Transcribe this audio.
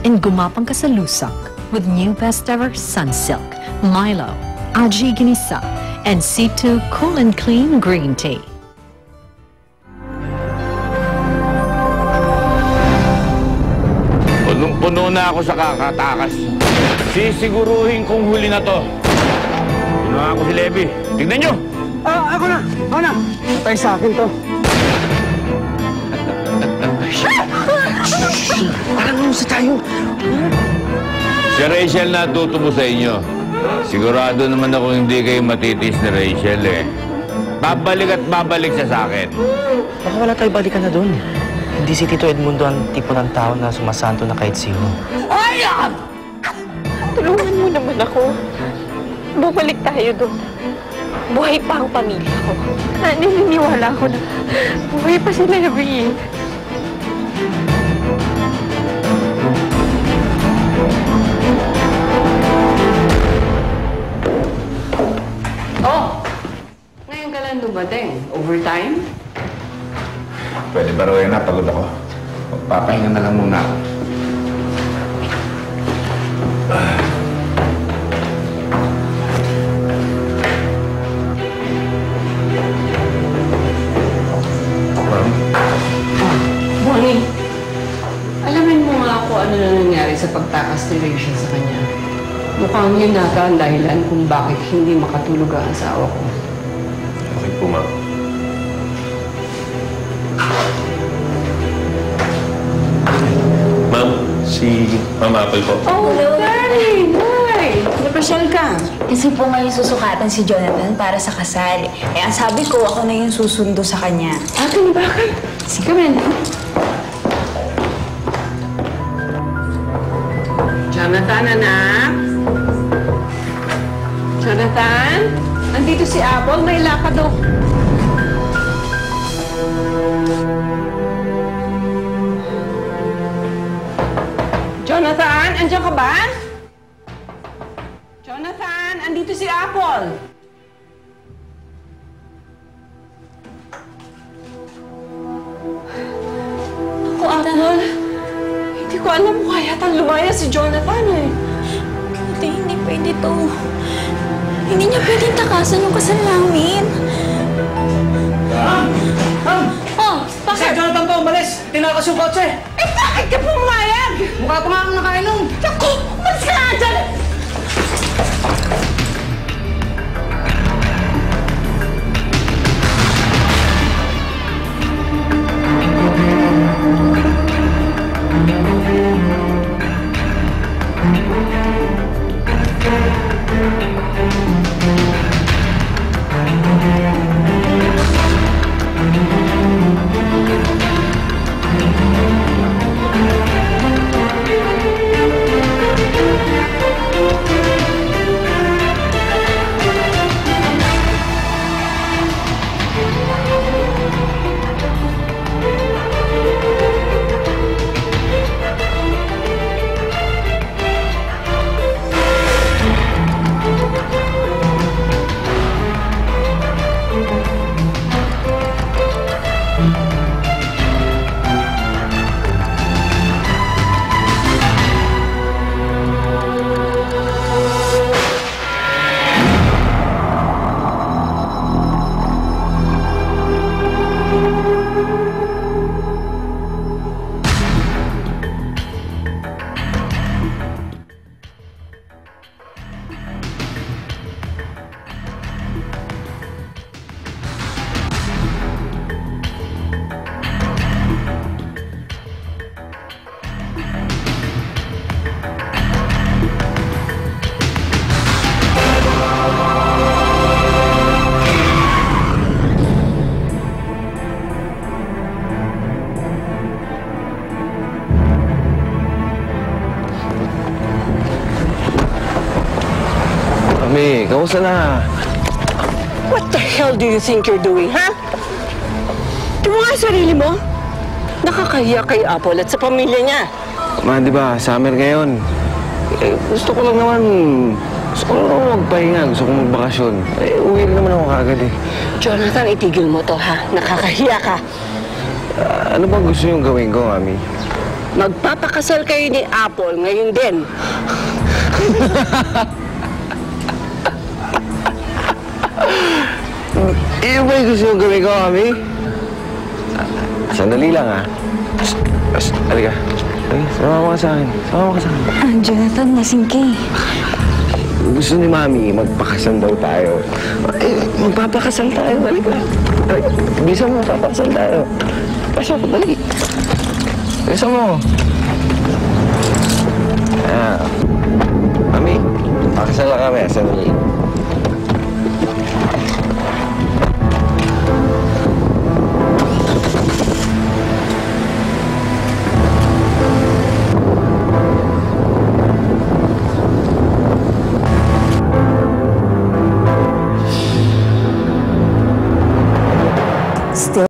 and gumapang ka sa lusak with new best ever Sunsilk, Milo, Aji Ginisa, and C2 Cool and Clean Green Tea. Punong-puno na ako sa kakatakas. Sisiguruhin kong huli na to. Puno ako si Levi. Tignan nyo! Ako na! Patay sa akin to. Parang umusa tayo. Si Rachel na tutubo sa inyo. Sigurado naman ako hindi kayo matitis ni Rachel eh. Babalik at babalik siya sa akin. Baka wala tayo balikan na doon. Hindi si Tito Edmundo ang tipo ng tao na sumasanto na kahit sino. Ayan! Tulungan mo naman ako. Bumalik tayo doon. Buhay pa ang pamilya ko. Naniniwala ko na buhay pa sila Levi. Oh! Ngayon ka lang dumating. Overtime? Pwede ba Rowena? Pagod ako. Magpapahinga na lang muna ako. Bonnie, alamin mo nga ako ano na nangyari sa pagtakas ni Rachel sa kanya. Mukhang yun nata ang dahilan kung bakit hindi makatulog ang asawa ko. Okay po, ma'am. Ma'am, si Ma'am Apple po. Oh, darling! Hi! Napasyal ka. Kasi po ngayon susukatan si Jonathan para sa kasal. Eh, ang sabi ko, ako na yung susundo sa kanya. Ate, bakit? Sige, men. Jonathan, anak? Jonathan? Nandito si Apple. May lakad daw. Jonathan, andiyan ka ba? Jonathan, andito si Apple. Ako, Apple. Hindi ko alam kung kaya lumaya si Jonathan eh. Hindi pwede to. Hindi niya pwedeng takasan yung kasal namin. Oh, Si Jonathan pa umalis. Tinakas yung kotse. Eh, bakit ka pumayag? Mukha pa nga ang nakainom. Naku! Umalis ka na dyan! Mami, kamusta na? What the hell do you think you're doing, ha? Tingnan mo nga sarili mo. Nakakahiya kay Apple at sa pamilya niya. Ma, di ba, summer ngayon. Eh, gusto ko lang naman magpahinga. Gusto ko magbakasyon. Eh, uwi rin naman ako kagad eh. Jonathan, itigil mo to, ha? Nakakahiya ka. Ano bang gusto niyong gawin ko, Mami? Magpapakasal kayo ni Apple ngayon din. Iyo ba yung gusto yung gawin ko, Mami? Sandali lang, ha? Halika. Ay, sumama ka sa akin. Sumama ka sa akin. Jonathan, lasing ka eh. Gusto ni Mami, magpakasal daw tayo. Magpapakasal tayo. Halika. Ay, bisa mo, magpapakasal tayo. Pasok, dali. Bisa mo. Mami, pakasal na kami. Sandali.